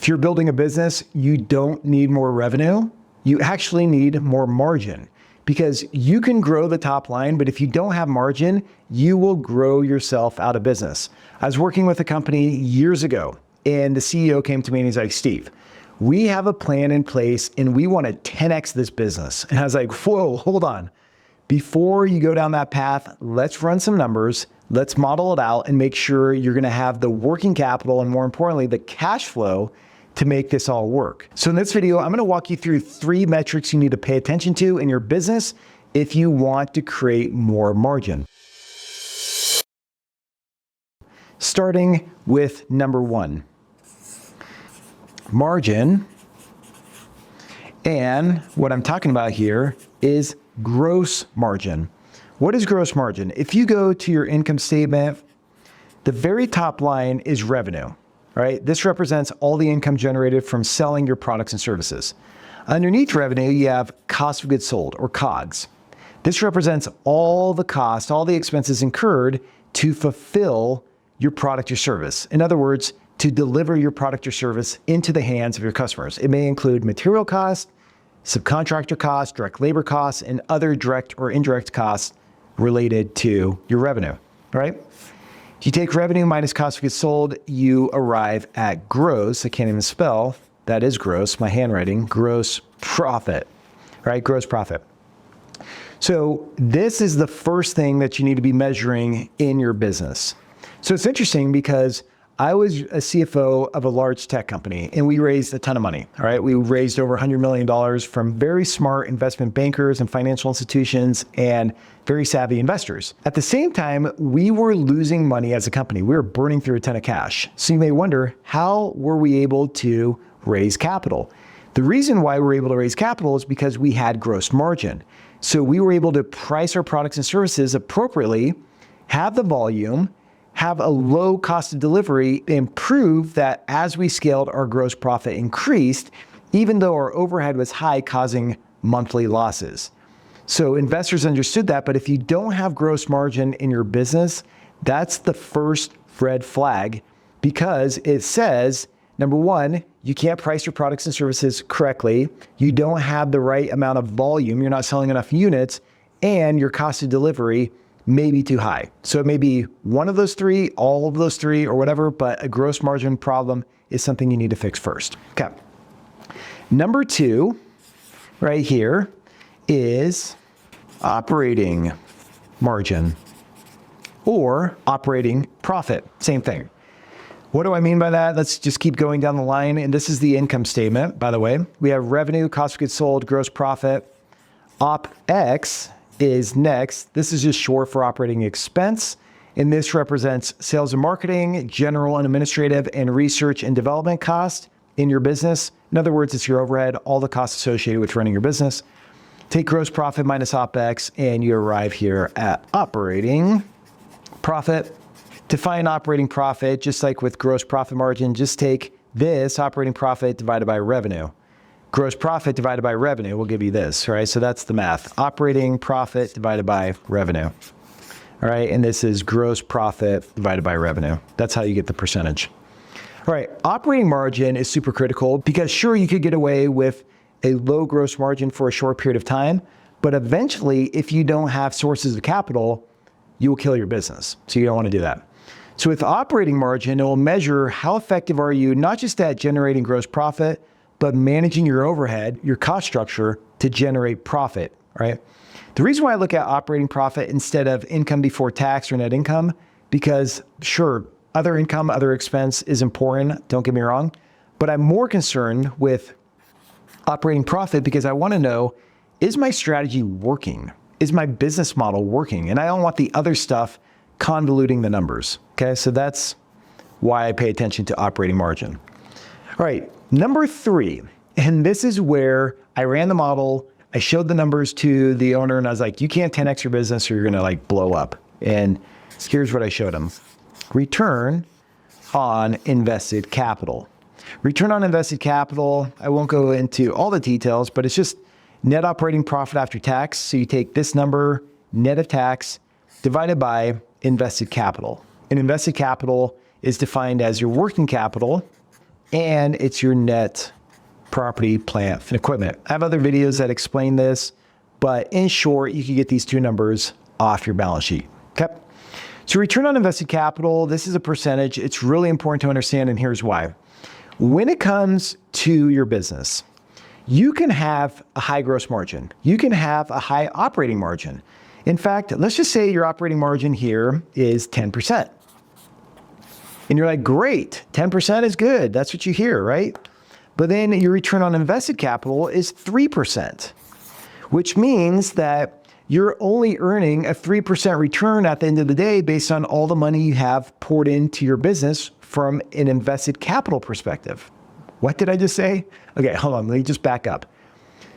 If you're building a business, you don't need more revenue. You actually need more margin, because you can grow the top line, but if you don't have margin, you will grow yourself out of business. I was working with a company years ago, and the CEO came to me and he's like, Steve, we have a plan in place and we want to 10x this business. And I was like, whoa, hold on. Before you go down that path, let's run some numbers, let's model it out and make sure you're going to have the working capital and, more importantly, the cash flow to make this all work. So in this video, I'm going to walk you through 3 metrics you need to pay attention to in your business if you want to create more margin. Starting with number 1, margin. And what I'm talking about here is gross margin. What is gross margin? If you go to your income statement, the very top line is revenue, right? This represents all the income generated from selling your products and services. Underneath revenue, you have cost of goods sold, or COGS. This represents all the cost, all the expenses incurred to fulfill your product or service. In other words, to deliver your product or service into the hands of your customers. It may include material costs, subcontractor costs, direct labor costs, and other direct or indirect costs related to your revenue, right? If you take revenue minus cost of goods sold, you arrive at gross. I can't even spell. That is gross, my handwriting. Gross profit, right? Gross profit. So this is the first thing that you need to be measuring in your business. So it's interesting because I was a CFO of a large tech company and we raised a ton of money, all right? We raised over $100 million from very smart investment bankers and financial institutions and very savvy investors. At the same time, we were losing money as a company. We were burning through a ton of cash. So you may wonder, how were we able to raise capital? The reason why we were able to raise capital is because we had gross margin. So we were able to price our products and services appropriately, have the volume, have a low cost of delivery, and prove that as we scaled, our gross profit increased, even though our overhead was high, causing monthly losses. So investors understood that, but if you don't have gross margin in your business, that's the first red flag, because it says, number 1, you can't price your products and services correctly, you don't have the right amount of volume, you're not selling enough units, and your cost of delivery may be too high. So it may be one of those 3, all of those 3, or whatever, but a gross margin problem is something you need to fix first. Okay. Number 2, right here, is operating margin or operating profit. Same thing. What do I mean by that? Let's just keep going down the line. And this is the income statement, by the way. We have revenue, cost of goods sold, gross profit. OpEx is next. This is just short for operating expense. And this represents sales and marketing, general and administrative, and research and development costs in your business. In other words, it's your overhead, all the costs associated with running your business. Take gross profit minus OpEx, and you arrive here at operating profit. To find operating profit, just like with gross profit margin, just take this operating profit divided by revenue. Gross profit divided by revenue will give you this, right? So that's the math. Operating profit divided by revenue. All right, and this is gross profit divided by revenue. That's how you get the percentage. All right, operating margin is super critical because sure, you could get away with a low gross margin for a short period of time, but eventually, if you don't have sources of capital, you will kill your business. So you don't want to do that. So with operating margin, it will measure how effective are you, not just at generating gross profit, but managing your overhead, your cost structure to generate profit, right? The reason why I look at operating profit instead of income before tax or net income, because sure, other income, other expense is important, don't get me wrong, but I'm more concerned with operating profit because I want to know, is my strategy working? Is my business model working? And I don't want the other stuff convoluting the numbers, okay? So that's why I pay attention to operating margin. All right, number 3, and this is where I ran the model, I showed the numbers to the owner, and I was like, you can't 10x your business or you're gonna like blow up. And here's what I showed him. Return on invested capital. Return on invested capital, I won't go into all the details, but it's just net operating profit after tax. So you take this number, net of tax, divided by invested capital. And invested capital is defined as your working capital and it's your net property, plant, and equipment. I have other videos that explain this, but in short, you can get these two numbers off your balance sheet. Okay. So return on invested capital, this is a percentage. It's really important to understand, and here's why. When it comes to your business, you can have a high gross margin. You can have a high operating margin. In fact, let's just say your operating margin here is 10%. And you're like, great, 10% is good. That's what you hear, right? But then your return on invested capital is 3%, which means that you're only earning a 3% return at the end of the day based on all the money you have poured into your business from an invested capital perspective. What did I just say? Okay, hold on, let me just back up.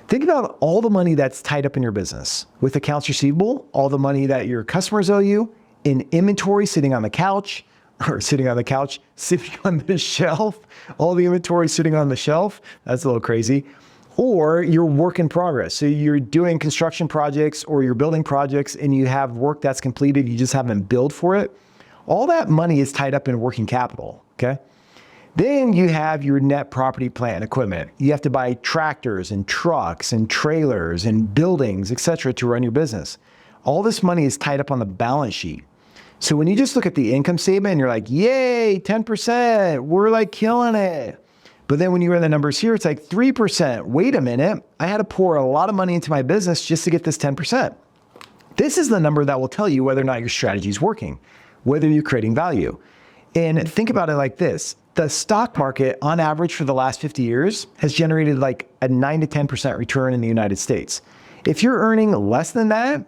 Think about all the money that's tied up in your business with accounts receivable, all the money that your customers owe you, in inventory sitting on the couch, sitting on the shelf, all the inventory sitting on the shelf. That's a little crazy. Or your work in progress. So you're doing construction projects or you're building projects and you have work that's completed, you just haven't billed for it. All that money is tied up in working capital, okay? Then you have your net property, plant, and equipment. You have to buy tractors and trucks and trailers and buildings, etc., to run your business. All this money is tied up on the balance sheet. So when you just look at the income statement and you're like, yay, 10%, we're like killing it. But then when you run the numbers here, it's like 3%. Wait a minute, I had to pour a lot of money into my business just to get this 10%. This is the number that will tell you whether or not your strategy is working, whether you're creating value. And think about it like this. The stock market, on average for the last 50 years, has generated like a 9 to 10% return in the United States. If you're earning less than that,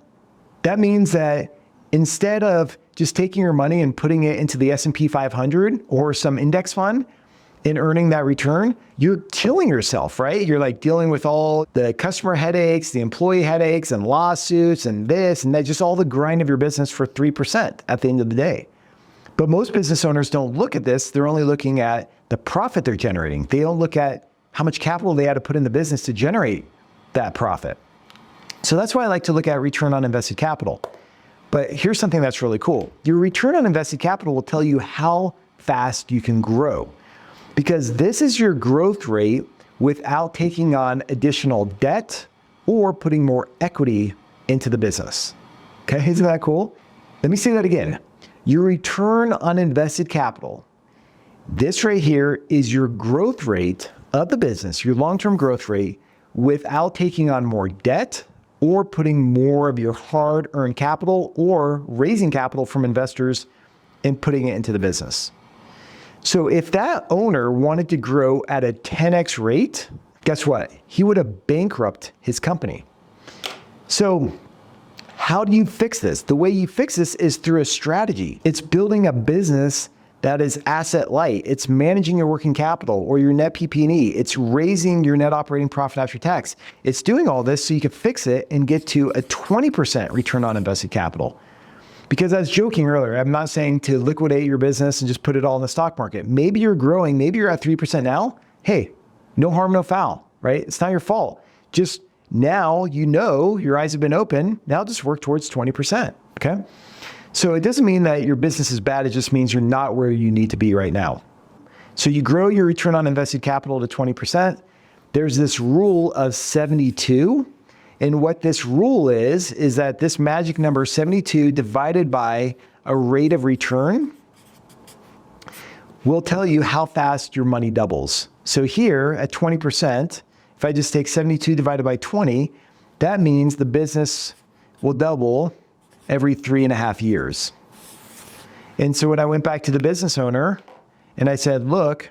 that means that instead of just taking your money and putting it into the S&P 500 or some index fund and earning that return, you're killing yourself, right? You're like dealing with all the customer headaches, the employee headaches and lawsuits and this and that, just all the grind of your business for 3% at the end of the day. But most business owners don't look at this. They're only looking at the profit they're generating. They don't look at how much capital they had to put in the business to generate that profit. So that's why I like to look at return on invested capital. But here's something that's really cool. Your return on invested capital will tell you how fast you can grow, because this is your growth rate without taking on additional debt or putting more equity into the business. Okay, isn't that cool? Let me say that again. Your return on invested capital, this right here is your growth rate of the business, your long-term growth rate, without taking on more debt or putting more of your hard-earned capital or raising capital from investors and putting it into the business. So if that owner wanted to grow at a 10x rate, guess what? He would have bankrupted his company. So how do you fix this? The way you fix this is through a strategy. It's building a business that is asset light. It's managing your working capital or your net PP&E. It's raising your net operating profit after tax. It's doing all this so you can fix it and get to a 20% return on invested capital. Because I was joking earlier, I'm not saying to liquidate your business and just put it all in the stock market. Maybe you're growing, maybe you're at 3% now. Hey, no harm, no foul, right? It's not your fault. Just now you know your eyes have been open. Now just work towards 20%, okay? So it doesn't mean that your business is bad. It just means you're not where you need to be right now. So you grow your return on invested capital to 20%. There's this rule of 72. And what this rule is that this magic number 72 divided by a rate of return will tell you how fast your money doubles. So here at 20%, if I just take 72 divided by 20, that means the business will double every 3.5 years. And so when I went back to the business owner and I said, look,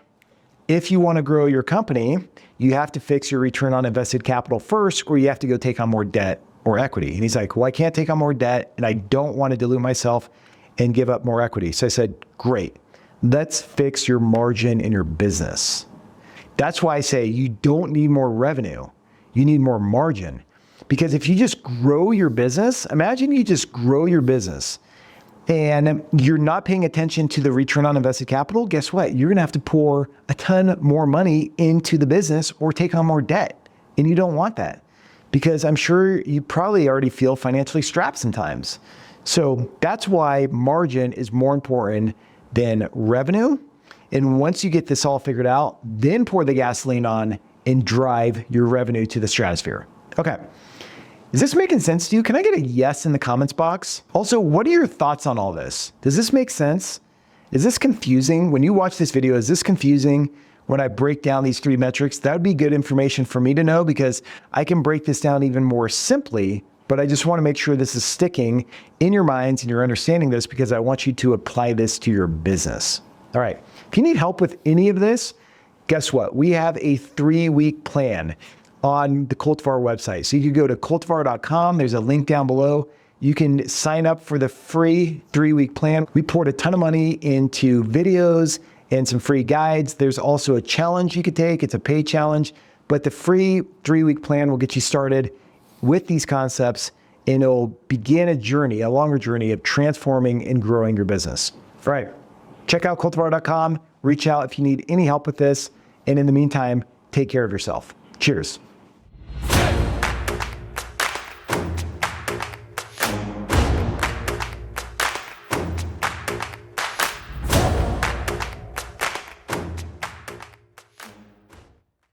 if you want to grow your company, you have to fix your return on invested capital first, or you have to go take on more debt or equity. And he's like, well, I can't take on more debt and I don't want to dilute myself and give up more equity. So I said, great, let's fix your margin in your business. That's why I say you don't need more revenue. You need more margin. Because if you just grow your business, imagine you just grow your business and you're not paying attention to the return on invested capital, guess what? You're gonna have to pour a ton more money into the business or take on more debt. And you don't want that because I'm sure you probably already feel financially strapped sometimes. So that's why margin is more important than revenue And once you get this all figured out, then pour the gasoline on and drive your revenue to the stratosphere. Okay. Is this making sense to you? Can I get a yes in the comments box? Also, what are your thoughts on all this? Does this make sense? Is this confusing? When you watch this video, is this confusing when I break down these 3 metrics? That would be good information for me to know because I can break this down even more simply, but I just want to make sure this is sticking in your minds and you're understanding this because I want you to apply this to your business. All right. If you need help with any of this, guess what? We have a 3-week plan on the Coltivar website. So you can go to coltivar.com. There's a link down below. You can sign up for the free 3-week plan. We poured a ton of money into videos and some free guides. There's also a challenge you could take. It's a paid challenge, but the free 3-week plan will get you started with these concepts and it'll begin a journey, a longer journey of transforming and growing your business. All right. Check out cultivar.com. Reach out if you need any help with this. And in the meantime, take care of yourself. Cheers.